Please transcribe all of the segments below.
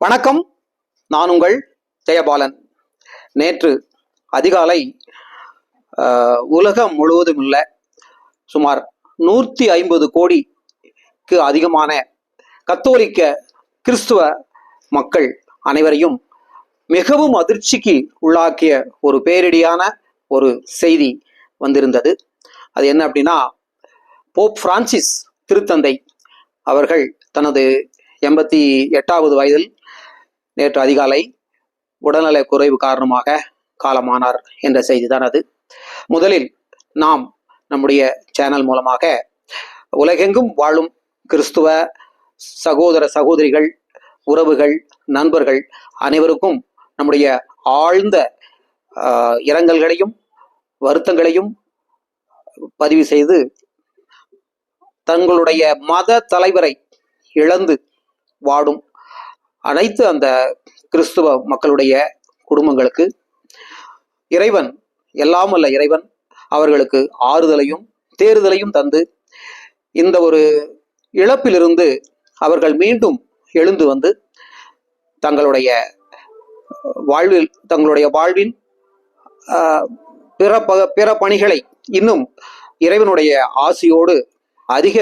வணக்கம். நான் உங்கள் ஜெயபாலன். நேற்று அதிகாலை உலகம் முழுவதும் உள்ள சுமார் 150 கோடிக்கு அதிகமான கத்தோலிக்க கிறிஸ்துவ மக்கள் அனைவரையும் மிகவும் அதிர்ச்சிக்கு உள்ளாக்கிய ஒரு பேரிடியான ஒரு செய்தி வந்திருந்தது. அது என்ன அப்படின்னா, போப் பிரான்சிஸ் திருத்தந்தை அவர்கள் தனது 88வது வயதில் நேற்று அதிகாலை உடல்நல குறைவு காரணமாக காலமானார் என்ற செய்திதான் அது. முதலில் நாம் நம்முடைய சேனல் மூலமாக உலகெங்கும் வாழும் கிறிஸ்துவ சகோதர சகோதரிகள், உறவுகள், நண்பர்கள் அனைவருக்கும் நம்முடைய ஆழ்ந்த இரங்கல்களையும் வருத்தங்களையும் பதிவு செய்து, தங்களுடைய மத தலைவரை இழந்து வாடும் அனைத்து அந்த கிறிஸ்துவ மக்களுடைய குடும்பங்களுக்கு இறைவன், எல்லாம் வல்ல இறைவன் அவர்களுக்கு ஆறுதலையும் தேறுதலையும் தந்து இந்த ஒரு இழப்பிலிருந்து அவர்கள் மீண்டும் எழுந்து வந்து தங்களுடைய வாழ்வின் பிற பணிகளை இன்னும் இறைவனுடைய ஆசியோடு அதிக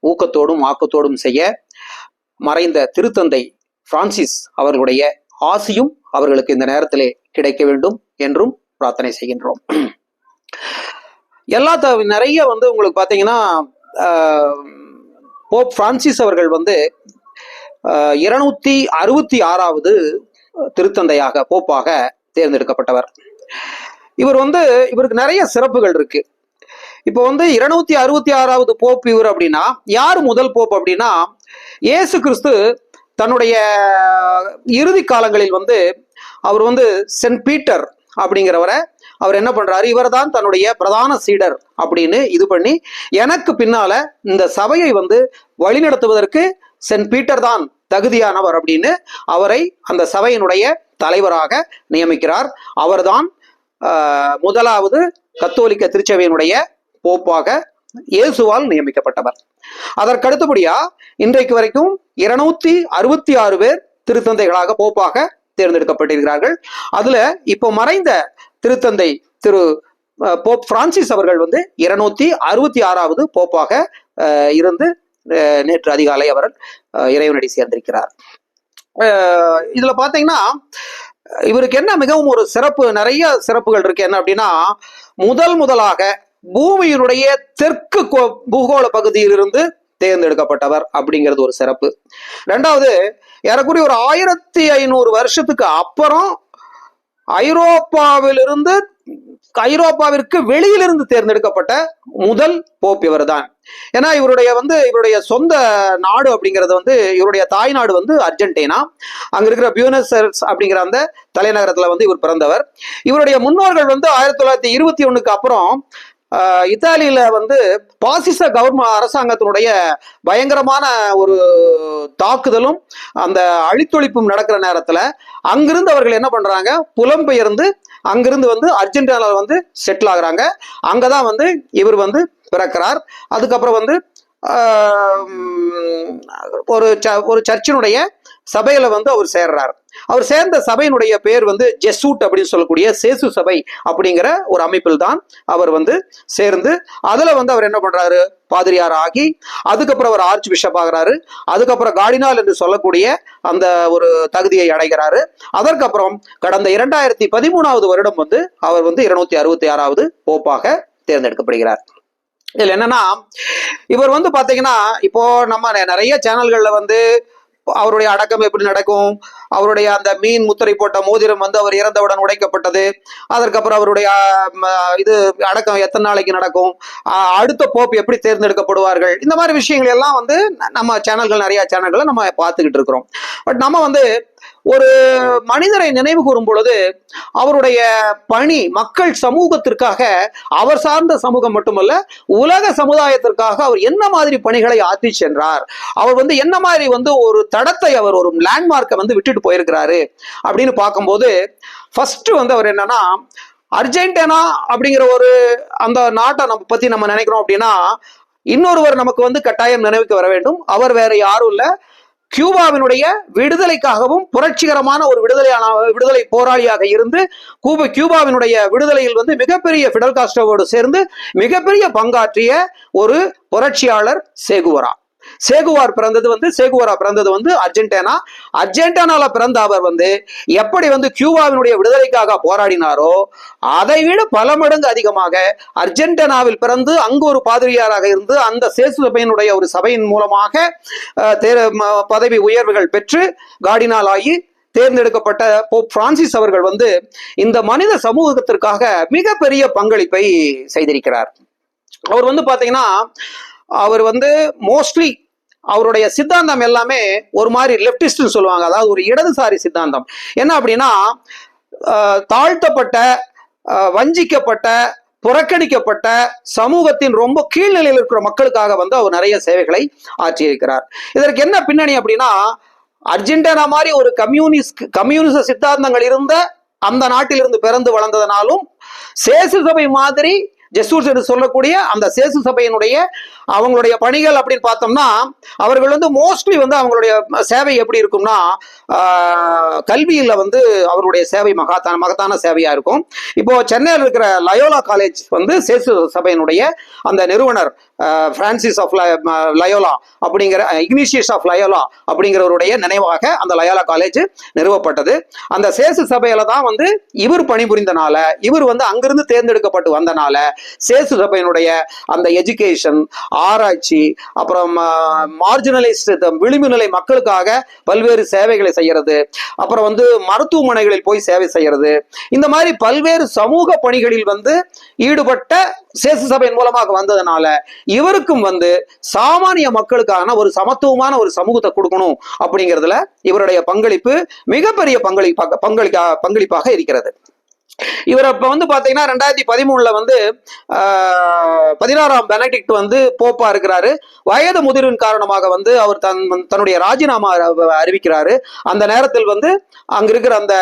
ஊக்கத்தோடும் ஆக்கத்தோடும் செய்ய மறைந்த திருத்தந்தை பிரான்சிஸ் அவர்களுடைய ஆசியும் அவர்களுக்கு இந்த நேரத்திலே கிடைக்க வேண்டும் என்றும் பிரார்த்தனை செய்கின்றோம். நிறைய உங்களுக்கு பார்த்தீங்கன்னா, போப் பிரான்சிஸ் அவர்கள் 266வது திருத்தந்தையாக போப்பாக தேர்ந்தெடுக்கப்பட்டவர். இவருக்கு நிறைய சிறப்புகள் இருக்கு. இப்போ 266வது போப் இவர் அப்படின்னா, யார் முதல் போப் அப்படின்னா, இயேசு கிறிஸ்து தன்னுடைய இறுதி காலங்களில் அவர் சென்ட் பீட்டர் அப்படிங்கிறவரை அவர் என்ன பண்றாரு, இவர் தான் தன்னுடைய பிரதான சீடர் அப்படின்னு இது பண்ணி, எனக்கு பின்னால இந்த சபையை வழிநடத்துவதற்கு சென்ட் பீட்டர் தான் தகுதியானவர் அப்படின்னு அவரை அந்த சபையினுடைய தலைவராக நியமிக்கிறார். அவர்தான் முதலாவது கத்தோலிக்க திருச்சபையினுடைய போப்பாக இயேசுவால் நியமிக்கப்பட்டவர். அதற்கடுத்தபடியா இன்றைக்கு வரைக்கும் 266 பேர் திருத்தந்தைகளாக போப்பாக தேர்ந்தெடுக்கப்பட்டிருக்கிறார்கள். அதுல இப்போ மறைந்த திருத்தந்தை திரு போப் பிரான்சிஸ் அவர்கள் 266வது போப்பாக இருந்து நேற்று அதிகாலை அவர் இறைவனடி சேர்ந்திருக்கிறார். இதுல பாத்தீங்கன்னா, இவருக்கு என்ன மிகவும் ஒரு சிறப்பு, நிறைய சிறப்புகள் இருக்கு. என்ன அப்படின்னா, முதலாக பூமியினுடைய தெற்கு பூகோள பகுதியிலிருந்து தேர்ந்தெடுக்கப்பட்டவர் அப்படிங்கிறது ஒரு சிறப்பு. ரெண்டாவது, ஏறக்குறைய ஒரு 1500 வருஷத்துக்கு அப்புறம் ஐரோப்பாவிற்கு வெளியிலிருந்து தேர்ந்தெடுக்கப்பட்ட முதல் போப் இவர் தான். ஏன்னா இவருடைய சொந்த நாடு அப்படிங்கிறது இவருடைய தாய் நாடு அர்ஜென்டினா. அங்க இருக்கிற பியூனஸ் ஐரஸ் அப்படிங்கிற அந்த தலைநகரத்துல இவர் பிறந்தவர். இவருடைய முன்னோர்கள் 1921க்கு அப்புறம் இத்தாலியில பாசிச கவர்மெண்ட் அரசாங்கத்தினுடைய பயங்கரமான ஒரு தாக்குதலும் அந்த அழித்தொழிப்பும் நடக்கிற நேரத்துல அங்கிருந்து அவர்கள் என்ன பண்றாங்க, புலம்பெயர்ந்து அங்கிருந்து அர்ஜென்டினால செட்டில் ஆகுறாங்க. அங்கதான் இவர் பிறக்கிறார். அதுக்கப்புறம் ஒரு சர்ச்சினுடைய சபையில அவர் சேர்றார். அவர் சேர்ந்த சபையினுடைய பேர் ஜெசூட் அப்படின்னு சொல்லக்கூடிய சேசு சபை அப்படிங்கிற ஒரு அமைப்பில் தான் அவர் சேர்ந்து அதுல அவர் என்ன பண்றாரு, பாதிரியார் ஆகி, அதுக்கப்புறம் அவர் ஆர்ச் பிஷப் ஆகிறாரு. அதுக்கப்புறம் கார்டினால் என்று சொல்லக்கூடிய அந்த ஒரு தகுதியை அடைகிறாரு. அதற்கப்புறம் கடந்த 2013வது வருடம் அவர் 266வது போப்பாக தேர்ந்தெடுக்கப்படுகிறார். இதுல என்னன்னா, இவர் பாத்தீங்கன்னா, இப்போ நம்ம நிறைய சேனல்கள்ல அவருடைய அடக்கம் எப்படி நடக்கும், அவருடைய அந்த மீன் முத்திரை போட்ட மோதிரம் அவர் இறந்தவுடன் உடைக்கப்பட்டது, அதற்கப்புறம் அவருடைய இது அடக்கம் எத்தனை நாளைக்கு நடக்கும், அடுத்த போப் எப்படி தேர்ந்தெடுக்கப்படுவார்கள், இந்த மாதிரி விஷயங்கள் எல்லாம் நம்ம சேனல்கள், நிறைய சேனல்களை நம்ம பார்த்துக்கிட்டு இருக்கிறோம். பட் நம்ம ஒரு மனிதரை நினைவு கூறும் பொழுது அவருடைய பணி மக்கள் சமூகத்திற்காக, அவர் சார்ந்த சமூகம் மட்டுமல்ல உலக சமுதாயத்திற்காக அவர் என்ன மாதிரி பணிகளை ஆற்றி சென்றார், அவர் என்ன மாதிரி ஒரு தடத்தை, அவர் ஒரு லேண்ட்மார்க்கை விட்டுட்டு போயிருக்கிறாரு அப்படின்னு பார்க்கும்போது, ஃபர்ஸ்ட் அவர் என்னன்னா, அர்ஜென்டினா அப்படிங்கிற ஒரு அந்த நாட்டை பத்தி நம்ம நினைக்கிறோம் அப்படின்னா, இன்னொருவர் நமக்கு கட்டாயம் நினைவுக்கு வர வேண்டும். அவர் வேற யாரும் இல்ல, கியூபாவினுடைய விடுதலைக்காகவும் புரட்சிகரமான ஒரு விடுதலை போராளியாக இருந்து கியூபாவினுடைய விடுதலையில் வந்து மிகப்பெரிய பிடல் காஸ்ட்ரோவோடு சேர்ந்து மிகப்பெரிய பங்காற்றிய ஒரு புரட்சியாளர் சேகுவாரா பிறந்தது வந்து அர்ஜென்டினால பிறந்த அவர் வந்து எப்படி வந்து கியூபாவினுடைய விடுதலைக்காக போராடினாரோ அதை விட பல மடங்கு அதிகமாக அர்ஜென்டினாவில் பிறந்து அங்கு ஒரு பாதிரியாராக இருந்து அந்த சேசு சபையினுடைய ஒரு சபையின் மூலமாக பதவி உயர்வுகள் பெற்று கார்டினால் ஆகி தேர்ந்தெடுக்கப்பட்ட போப் பிரான்சிஸ் அவர்கள் வந்து இந்த மனித சமூகத்திற்காக மிகப்பெரிய பங்களிப்பை செய்திருக்கிறார். அவர் வந்து பாத்தீங்கன்னா அவர் வந்து மோஸ்ட்லி அவருடைய சித்தாந்தம் எல்லாமே ஒரு மாதிரி லெப்டிஸ்ட்னு சொல்லுவாங்க, அதாவது ஒரு இடதுசாரி சித்தாந்தம். என்ன அப்படின்னா தாழ்த்தப்பட்ட வஞ்சிக்கப்பட்ட புறக்கணிக்கப்பட்ட சமூகத்தின் ரொம்ப கீழ்நிலையில் இருக்கிற மக்களுக்காக வந்து அவர் நிறைய சேவைகளை ஆற்றியிருக்கிறார். இதற்கு என்ன பின்னணி அப்படின்னா அர்ஜென்டினா மாதிரி ஒரு கம்யூனிச சித்தாந்தங்கள் இருந்த அந்த நாட்டிலிருந்து பிறந்து வளர்ந்ததனாலும் சேசு சபை மாதிரி ஜெசூஸ் என்று சொல்லக்கூடிய அந்த சேசு சபையினுடைய அவங்களுடைய பணிகள் அப்படின்னு பார்த்தோம்னா அவர்கள் வந்து மோஸ்ட்லி வந்து அவங்களுடைய சேவை எப்படி இருக்கும்னா கல்வியில் வந்து அவருடைய சேவை மகத்தான சேவையா இருக்கும். இப்போ சென்னையில் இருக்கிற லயோலா காலேஜ் வந்து சேசு சபையினுடைய அந்த நிறுவனர் பிரான்சிஸ் ஆஃப் லயோலா அப்படிங்கிற இக்னிஷியஸ் ஆஃப் லயோலா அப்படிங்கிறவருடைய நினைவாக அந்த லயோலா காலேஜ் நிறுவப்பட்டது. அந்த சேசு சபையில தான் வந்து இவர் பணிபுரிந்தனால இவர் வந்து அங்கிருந்து தேர்ந்தெடுக்கப்பட்டு வந்தனால சேசு சபையினுடைய அந்த எஜுகேஷன் ஆராய்ச்சி அப்புறம் மார்ஜினலைஸ்ட் விளிம்பு நிலை மக்களுக்காக பல்வேறு சேவைகளை செய்யறது, அப்புறம் வந்து மருத்துவமனைகளில் போய் சேவை செய்யறது, இந்த மாதிரி பல்வேறு சமூக பணிகளில் வந்து ஈடுபட்ட சேசு சபையின் மூலமாக வந்ததுனால இவருக்கும் வந்து சாமானிய மக்களுக்கான ஒரு சமத்துவமான ஒரு சமூகத்தை கொடுக்கணும் அப்படிங்கிறதுல இவருடைய பங்களிப்பு மிகப்பெரிய பங்களிப்பாக இருக்கிறது. இவர் இப்ப வந்து பாத்தீங்கன்னா 2013 வந்து 16ஆம் பெனடிக்ட் வந்து போப்பா இருக்கிறாரு. வயது முதிர்வின் காரணமாக வந்து அவர் தன்னுடைய ராஜினாமா அறிவிக்கிறாரு. அந்த நேரத்தில் வந்து அங்க இருக்கிற அந்த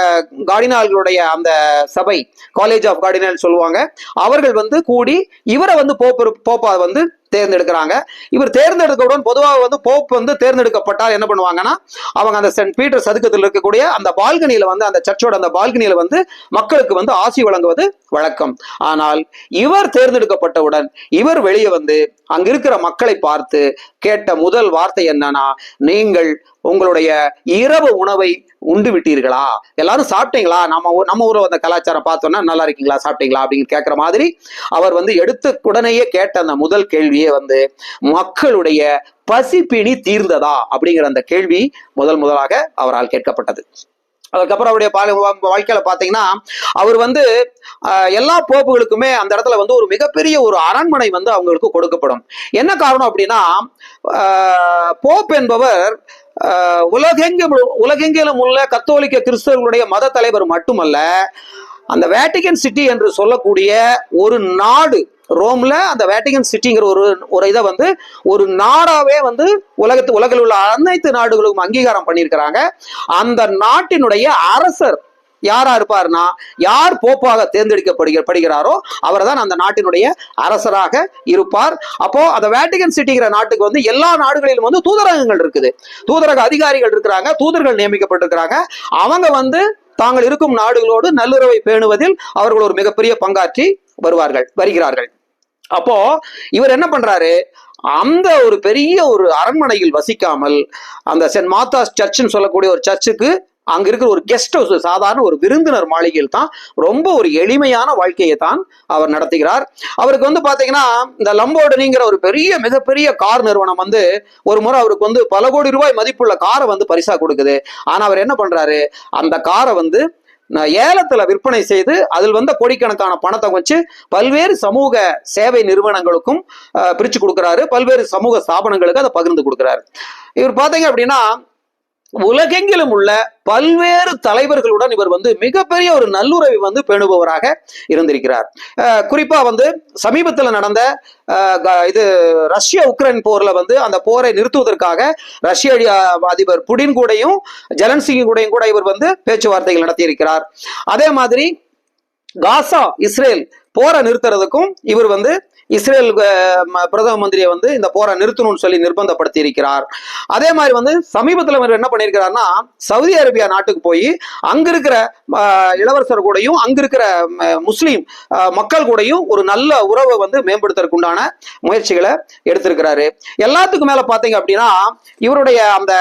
கார்டினால்களுடைய அந்த சபை காலேஜ் ஆஃப் கார்டினல் சொல்லுவாங்க, அவர்கள் வந்து கூடி இவரை வந்து போப்பா வந்து தேர்ந்தெடுக்கிறாங்க. இவர் தேர்ந்தெடுக்கவுடன் பொதுவாக வந்து போப் வந்து தேர்ந்தெடுக்கப்பட்டால் என்ன பண்ணுவாங்கன்னா அவங்க அந்த சென்ட் பீட்டர் சதுக்கத்தில் இருக்கக்கூடிய அந்த பால்கனியில வந்து அந்த சர்ச்சோட அந்த பால்கனியில வந்து மக்களுக்கு வந்து ஆசி வழங்குவது வழக்கம். ஆனால் இவர் தேர்ந்தெடுக்கப்பட்டவுடன் இவர் வெளியே வந்து அங்க இருக்கிற மக்களை பார்த்து கேட்ட முதல் வார்த்தை என்னன்னா, நீங்கள் உங்களுடைய இரவு உணவை உண்டு விட்டீர்களா, எல்லாரும் சாப்பிட்டீங்களா, நம்ம ஊர்ல அந்த கலாச்சாரம் பார்த்தோம்னா நல்லா இருக்கீங்களா சாப்பிட்டீங்களா அப்படின்னு கேட்கிற மாதிரி அவர் வந்து எடுத்த உடனேயே கேட்ட அந்த முதல் கேள்வியே வந்து மக்களுடைய பசிப்பிணி தீர்ந்ததா அப்படிங்கிற அந்த கேள்வி முதலாக அவரால் கேட்கப்பட்டது. அதுக்கப்புறம் அவருடைய வாழ்க்கையில பாத்தீங்கன்னா அவர் வந்து எல்லா போப்புகளுக்குமே அந்த இடத்துல வந்து ஒரு மிகப்பெரிய ஒரு அரண்மனை வந்து அவங்களுக்கு கொடுக்கப்படும். என்ன காரணம் அப்படின்னா போப் என்பவர் உலகெங்கிலும் உள்ள கத்தோலிக்க கிறிஸ்தவர்களுடைய மத தலைவர் மட்டுமல்ல, அந்த வேட்டிகன் சிட்டி என்று சொல்லக்கூடிய ஒரு நாடு, ரோம்ல அந்த வேட்டிகன் சிட்டிங்கிற ஒரு இதை வந்து ஒரு நாடாவே வந்து உலகில் உள்ள அனைத்து நாடுகளுக்கும் அங்கீகாரம் பண்ணியிருக்கிறாங்க. அந்த நாட்டினுடைய அரசர் யாரா இருப்பாருன்னா யார் போப்பாக தேர்ந்தெடுக்கப்படுகிறாரோ அவர் தான் அந்த நாட்டினுடைய அரசராக இருப்பார். அப்போ அந்த வேட்டிகன் சிட்டிங்கிற நாட்டுக்கு வந்து எல்லா நாடுகளிலும் வந்து தூதரகங்கள் இருக்குது, தூதரக அதிகாரிகள் இருக்கிறாங்க, தூதர்கள் நியமிக்கப்பட்டிருக்கிறாங்க. அவங்க வந்து தாங்கள் இருக்கும் நாடுகளோடு நல்லுறவை பேணுவதில் அவர்கள் ஒரு மிகப்பெரிய பங்காற்றி வருகிறார்கள். அப்போ இவர் என்ன பண்றாரு, அந்த ஒரு பெரிய ஒரு அரண்மனையில் வசிக்காமல் அந்த சென்ட் மார்த்தாஸ் சர்ச்னு சொல்லக்கூடிய ஒரு சர்ச்சுக்கு அங்க இருக்கிற ஒரு கெஸ்ட் ஹவுஸ், சாதாரண ஒரு விருந்தினர் மாளிகையில் தான் ரொம்ப ஒரு எளிமையான வாழ்க்கையை தான் அவர் நடத்துகிறார். அவருக்கு வந்து பாத்தீங்கன்னா இந்த லம்போர்டினிங்கிற ஒரு மிகப்பெரிய கார் நிறுவனம் வந்து ஒரு முறை அவருக்கு வந்து பல கோடி ரூபாய் மதிப்புள்ள காரை வந்து பரிசா கொடுக்குது. ஆனா அவர் என்ன பண்றாரு, அந்த காரை வந்து ஏலத்துல விற்பனை செய்து அதில் வந்த கோடிக்கணக்கான பணத்தை வச்சு பல்வேறு சமூக சேவை நிறுவனங்களுக்கும் பிரிச்சு கொடுக்கிறாரு, பல்வேறு சமூக ஸ்தாபனங்களுக்கு அதை பகிர்ந்து கொடுக்கிறாரு. இவர் பாத்தீங்க அப்படின்னா உலகெங்கிலும் உள்ள பல்வேறு தலைவர்களுடன் இவர் வந்து மிகப்பெரிய ஒரு நல்லுறவை வந்து பேணுபவராக இருந்திருக்கிறார். குறிப்பா வந்து சமீபத்தில் நடந்த ரஷ்யா உக்ரைன் போர்ல வந்து அந்த போரை நிறுத்துவதற்காக ரஷ்ய அதிபர் புடின் கூடையும் ஜெலன்ஸ்கி கூடையும் கூட இவர் வந்து பேச்சுவார்த்தைகள் நடத்தியிருக்கிறார். அதே மாதிரி காசா இஸ்ரேல் போரை நிறுத்துறதுக்கும் இவர் வந்து இஸ்ரேல் பிரதம மந்திரியை வந்து இந்த போரை நிறுத்தணும்னு சொல்லி நிர்பந்தப்படுத்தி இருக்கிறார். அதே மாதிரி வந்து சமீபத்தில் இவர் என்ன பண்ணியிருக்கிறார்னா, சவுதி அரேபியா நாட்டுக்கு போய் அங்க இருக்கிற இளவரசர் கூடயும் அங்க இருக்கிற முஸ்லீம் மக்கள் கூடயும் ஒரு நல்ல உறவை வந்து மேம்படுத்துறதுக்கு உண்டான முயற்சிகளை எடுத்திருக்கிறாரு. எல்லாத்துக்கும் மேல பாத்தீங்க அப்படின்னா இவருடைய அந்த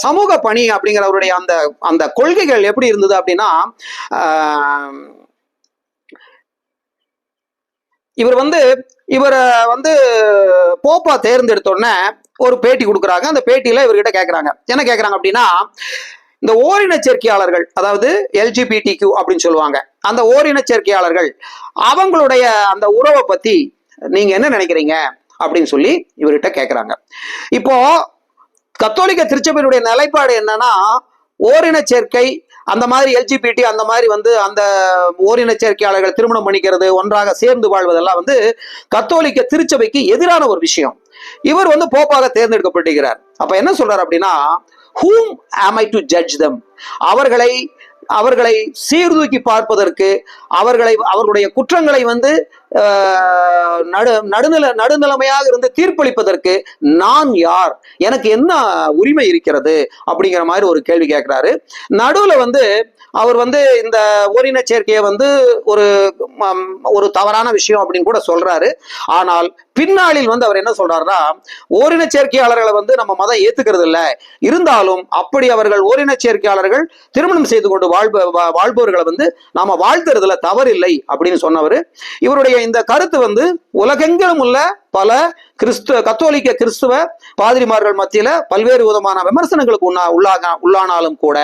சமூக பணி அப்படிங்கிறவருடைய அந்த அந்த கொள்கைகள் எப்படி இருந்தது அப்படின்னா, இவரை வந்து போப்பா தேர்ந்தெடுத்தோடனே ஒரு பேட்டி கொடுக்குறாங்க. அந்த பேட்டியில இவர்கிட்ட கேட்கறாங்க, என்ன கேட்கறாங்க அப்படின்னா, இந்த ஓரின சேர்க்கையாளர்கள், அதாவது LGBTQ அப்படின்னு சொல்லுவாங்க, அந்த ஓரின சேர்க்கையாளர்கள் அவங்களுடைய அந்த உறவை பத்தி நீங்க என்ன நினைக்கிறீங்க அப்படின்னு சொல்லி இவர்கிட்ட கேட்கறாங்க. இப்போ கத்தோலிக்க திருச்சபையினுடைய நிலைப்பாடு என்னன்னா, ஓரின சேர்க்கை அந்த மாதிரி LGBT அந்த மாதிரி வந்து அந்த ஓரின சேர்க்கையாளர்கள் திருமணம் பண்ணிக்கிறது, ஒன்றாக சேர்ந்து வாழ்வதெல்லாம் வந்து கத்தோலிக்க திருச்சபைக்கு எதிரான ஒரு விஷயம். இவர் வந்து போப்பாக தேர்ந்தெடுக்கப்பட்டிருக்கிறார். அப்ப என்ன சொல்றாரு அப்படின்னா, whom am I to judge them? அவர்களை சீர்தூக்கி பார்ப்பதற்கு, அவர்களுடைய குற்றங்களை வந்து நடுநிலைமையாக இருந்து தீர்ப்பளிப்பதற்கு நான் யார், எனக்கு என்ன உரிமை இருக்கிறது அப்படிங்கிற மாதிரி ஒரு கேள்வி கேட்கிறாரு. நடுவுல வந்து அவர் வந்து இந்த ஓரின சேர்க்கையை வந்து ஒரு தவறான விஷயம் அப்படின்னு கூட சொல்றாரு. ஆனால் பின்னாளில் வந்து அவர் என்ன சொல்றாருன்னா, ஓரின சேர்க்கையாளர்களை வந்து நம்ம மதம் ஏத்துக்கிறது இல்லை, இருந்தாலும் அப்படி அவர்கள் ஓரின சேர்க்கையாளர்கள் திருமணம் செய்து கொண்டு வாழ்பவர்களை வந்து நாம வாழ்த்துறதுல தவறில்லை அப்படின்னு சொன்னவர். இவருடைய இந்த கருத்து வந்து உலகெங்கிலும் உள்ள பல கத்தோலிக்க கிறிஸ்துவ பாதிரிமார்கள் மத்தியில பல்வேறு விதமான விமர்சனங்களுக்கு உள்ளானாலும் கூட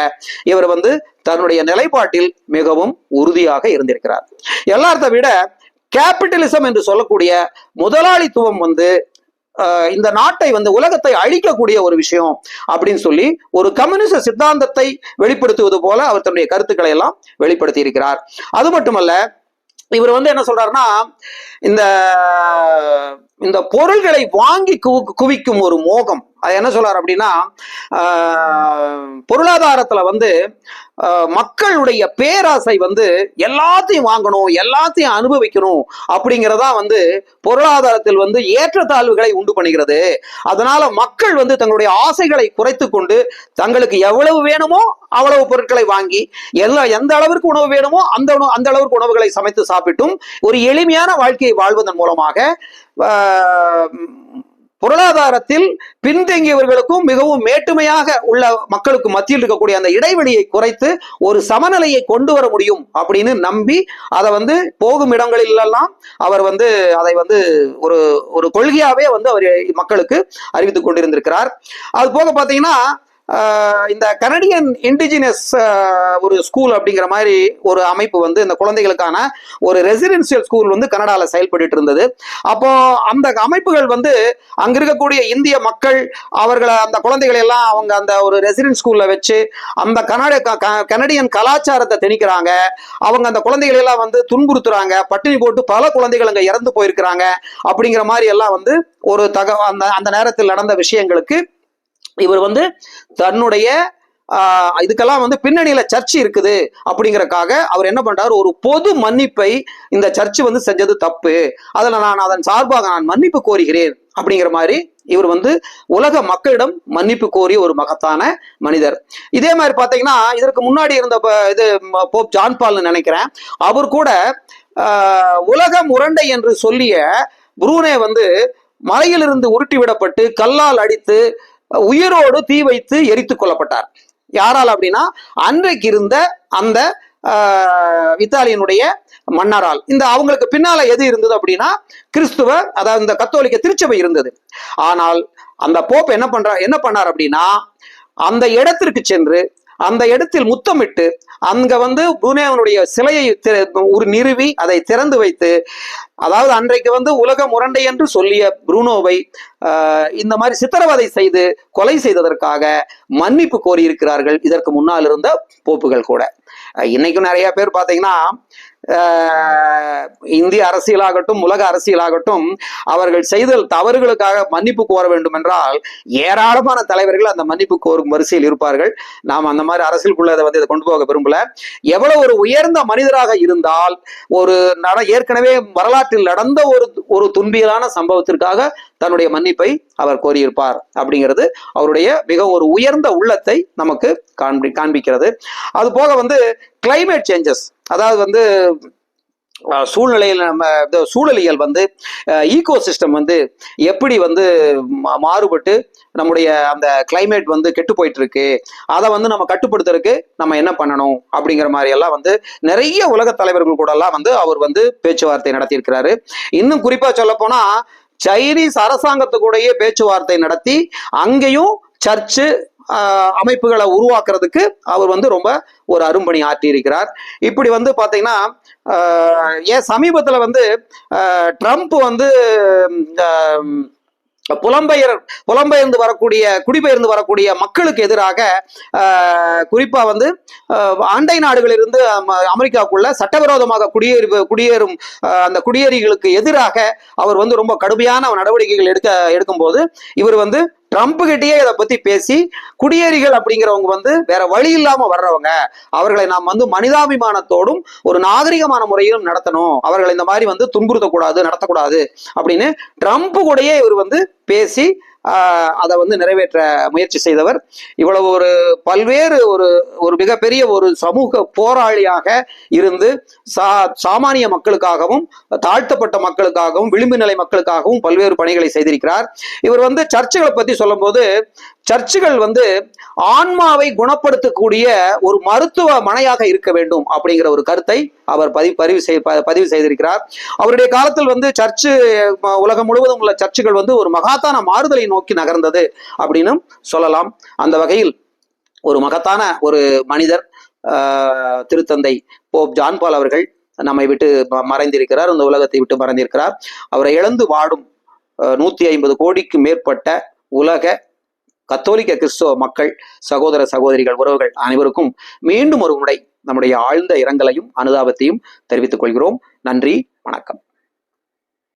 இவர் வந்து தன்னுடைய நிலைப்பாட்டில் மிகவும் உறுதியாக இருந்திருக்கிறார். எல்லாத்த விட கேபிட்டலிசம் என்று சொல்லக்கூடிய முதலாளித்துவம் வந்து இந்த நாட்டை வந்து உலகத்தை அழிக்கக்கூடிய ஒரு விஷயம் அப்படின்னு சொல்லி ஒரு கம்யூனிஸ்ட் சித்தாந்தத்தை வெளிப்படுத்துவது போல அவர் தன்னுடைய கருத்துக்களை எல்லாம் வெளிப்படுத்தி இருக்கிறார். அது மட்டுமல்ல, இவர் வந்து என்ன சொல்றாருன்னா, இந்த பொருள்களை வாங்கி குவிக்கும் ஒரு மோகம், அது என்ன சொல்றாரு அப்படின்னா, பொருளாதாரத்துல வந்து மக்களுடைய பேராசை வந்து எல்லாத்தையும் வாங்கணும், எல்லாத்தையும் அனுபவிக்கணும் அப்படிங்கிறதா வந்து பொருளாதாரத்தில் வந்து ஏற்றத்தாழ்வுகளை உண்டு பண்ணுகிறது. அதனால மக்கள் வந்து தங்களுடைய ஆசைகளை குறைத்து கொண்டு தங்களுக்கு எவ்வளவு வேணுமோ அவ்வளவு பொருட்களை வாங்கி எந்த அளவிற்கு உணவு வேணுமோ அந்த அளவிற்கு உணவுகளை சமைத்து சாப்பிட்டும் ஒரு எளிமையான வாழ்க்கையை வாழ்வதன் மூலமாக பொருளாதாரத்தில் பின்தங்கியவர்களுக்கும் மிகவும் மேட்டுமையாக உள்ள மக்களுக்கு மத்தியில் இருக்கக்கூடிய அந்த இடைவெளியை குறைத்து ஒரு சமநிலையை கொண்டு வர முடியும் அப்படின்னு நம்பி அதை வந்து போகும் இடங்களிலெல்லாம் அவர் வந்து அதை வந்து ஒரு கொள்கையாவே வந்து அவர் மக்களுக்கு அறிவித்துக் கொண்டிருந்திருக்கிறார். அது போக பாத்தீங்கன்னா, இந்த கனடியன் இண்டிஜினஸ் ஒரு ஸ்கூல் அப்படிங்கிற மாதிரி ஒரு அமைப்பு வந்து இந்த குழந்தைகளுக்கான ஒரு ரெசிடென்சியல் ஸ்கூல் வந்து கனடால செயல்பட்டு இருந்தது. அப்போ அந்த அமைப்புகள் வந்து அங்க இருக்கக்கூடிய இந்திய மக்கள் அவர்களை அந்த குழந்தைகளை எல்லாம் அவங்க அந்த ஒரு ரெசிடென்ட் ஸ்கூல்ல வச்சு அந்த கனடியன் கலாச்சாரத்தை திணிக்கிறாங்க. அவங்க அந்த குழந்தைகளை எல்லாம் வந்து துன்புறுத்துறாங்க, பட்டினி போட்டு பல குழந்தைகள் அங்க இறந்து போயிருக்கிறாங்க அப்படிங்கிற மாதிரி எல்லாம் வந்து ஒரு அந்த நேரத்தில் நடந்த விஷயங்களுக்கு இவர் வந்து தன்னுடைய இதுக்கெல்லாம் வந்து பின்னணியில சர்ச்சு இருக்குது அப்படிங்கறக்காக அவர் என்ன பண்றாரு, ஒரு பொது மன்னிப்பை இந்த சர்ச்சு வந்து செஞ்சது தப்பு, அதில் நான் அதன் சார்பாக நான் மன்னிப்பு கோருகிறேன் அப்படிங்கிற மாதிரி இவர் வந்து உலக மக்களிடம் மன்னிப்பு கோரிய ஒரு மகத்தான மனிதர். இதே மாதிரி பாத்தீங்கன்னா, இதற்கு முன்னாடி இருந்த இது போப் ஜான் பால்னு நினைக்கிறேன், அவர் கூட உலக முரண்டை என்று சொல்லிய புரூனே வந்து மலையிலிருந்து உருட்டி விடப்பட்டு கல்லால் அடித்து உயிரோடு தீ வைத்து எரித்து கொல்லப்பட்டார். யாரால் அப்படின்னா, அன்றைக்கு இருந்த அந்த இத்தாலியனுடைய மன்னரால். இந்த அவங்களுக்கு பின்னால எது இருந்தது அப்படின்னா, கிறிஸ்துவ, அதாவது இந்த கத்தோலிக்க திருச்சபை இருந்தது. ஆனால் அந்த போப் என்ன பண்ணார் அப்படின்னா, அந்த இடத்திற்கு சென்று அந்த இடத்தில் முத்தமிட்டு அங்க வந்து புரூனேவனுடைய சிலையை நிறுவி அதை திறந்து வைத்து, அதாவது அன்றைக்கு வந்து உலக முரண்டை என்று சொல்லிய புரூனோவை இந்த மாதிரி சித்திரவதை செய்து கொலை செய்ததற்காக மன்னிப்பு கோரி இருக்கிறார்கள் இதற்கு முன்னால் இருந்த போப்புகள் கூட. இன்னைக்கும் நிறைய பேர் பாத்தீங்கன்னா, இந்திய அரசியலாகட்டும் உலக அரசியலாகட்டும் அவர்கள் செய்த தவறுகளுக்காக மன்னிப்பு கோர வேண்டும் என்றால் ஏராளமான தலைவர்கள் அந்த மன்னிப்பு கோரும் வரிசையில் இருப்பார்கள். நாம் அந்த மாதிரி அரசியலுக்குள்ள இதை கொண்டு போக விரும்பல. எவ்வளவு ஒரு உயர்ந்த மனிதராக இருந்தால் ஒரு ஏற்கனவே வரலாற்றில் நடந்த ஒரு துன்பியலான சம்பவத்திற்காக தன்னுடைய மன்னிப்பை அவர் கோரியிருப்பார் அப்படிங்கிறது அவருடைய மிக ஒரு உயர்ந்த உள்ளத்தை நமக்கு காண்பிக்கிறது. அது போக கிளைமேட் சேஞ்சஸ், அதாவது சூழ்நிலையில் நம்ம சூழலியல் ஈகோ சிஸ்டம் எப்படி மாறுபட்டு நம்முடைய அந்த கிளைமேட் கெட்டு போயிட்டு இருக்கு, அதை நம்ம கட்டுப்படுத்துறதுக்கு நம்ம என்ன பண்ணணும் அப்படிங்கிற மாதிரி எல்லாம் நிறைய உலக தலைவர்கள் கூட எல்லாம் அவர் பேச்சுவார்த்தை நடத்தியிருக்கிறாரு. இன்னும் குறிப்பா சொல்ல போனா சைனீஸ் அரசாங்கத்துக்கூடயே பேச்சுவார்த்தை நடத்தி அங்கேயும் சர்ச்சு அமைப்புகளை உருவாக்குறதுக்கு அவர் ரொம்ப ஒரு அரும்பணி ஆற்றி இருக்கிறார். இப்படி பாத்தீங்கன்னா ஏன் சமீபத்துல ட்ரம்ப் குடிபெயர்ந்து வரக்கூடிய மக்களுக்கு எதிராக குறிப்பா அண்டை நாடுகளிலிருந்து அமெரிக்காவுக்குள்ள சட்டவிரோதமாக குடியேறும் அந்த குடியேறிகளுக்கு எதிராக அவர் ரொம்ப கடுமையான நடவடிக்கைகள் எடுக்கும் போது இவர் ட்ரம்ப் கிட்டயே இதை பத்தி பேசி குடியேறிகள் அப்படிங்கிறவங்க வேற வழி இல்லாம வர்றவங்க, அவர்களை நாம் மனிதாபிமானத்தோடும் ஒரு நாகரிகமான முறையிலும் நடத்தணும், அவர்களை இந்த மாதிரி துன்புறுத்தக்கூடாது நடத்தக்கூடாது அப்படின்னு ட்ரம்ப் கூடயே இவர் பேசி அதை நிறைவேற்ற முயற்சி செய்தவர். இவ்வளவு ஒரு பல்வேறு ஒரு மிகப்பெரிய ஒரு சமூக போராளியாக இருந்து சாமானிய மக்களுக்காகவும் தாழ்த்தப்பட்ட மக்களுக்காகவும் விளிம்பு நிலை மக்களுக்காகவும் பல்வேறு பணிகளை செய்திருக்கிறார். இவர் சர்ச்சுகளை பத்தி சொல்லும் போது சர்ச்சுகள் ஆன்மாவை குணப்படுத்தக்கூடிய ஒரு மருத்துவமனையாக இருக்க வேண்டும் அப்படிங்கிற ஒரு கருத்தை அவர் பதிவு செய்திருக்கிறார். அவருடைய காலத்தில் சர்ச்சு உலகம் முழுவதும் உள்ள சர்ச்சுகள் ஒரு மகத்தான மாறுதலை நோக்கி நகர்ந்தது அப்படின்னு சொல்லலாம். அந்த வகையில் ஒரு மகத்தான ஒரு மனிதர் திருத்தந்தை போப் ஜான் பால் அவர்கள் நம்மை விட்டு மறைந்திருக்கிறார், இந்த உலகத்தை விட்டு மறைந்திருக்கிறார். அவரை இழந்து வாடும் 150 கோடிக்கு மேற்பட்ட உலக கத்தோலிக்க கிறிஸ்தவ மக்கள், சகோதர சகோதரிகள், உறவுகள் அனைவருக்கும் மீண்டும் ஒரு முறை நம்முடைய ஆழ்ந்த இரங்கலையும் அனுதாபத்தையும் தெரிவித்துக் கொள்கிறோம். நன்றி, வணக்கம்.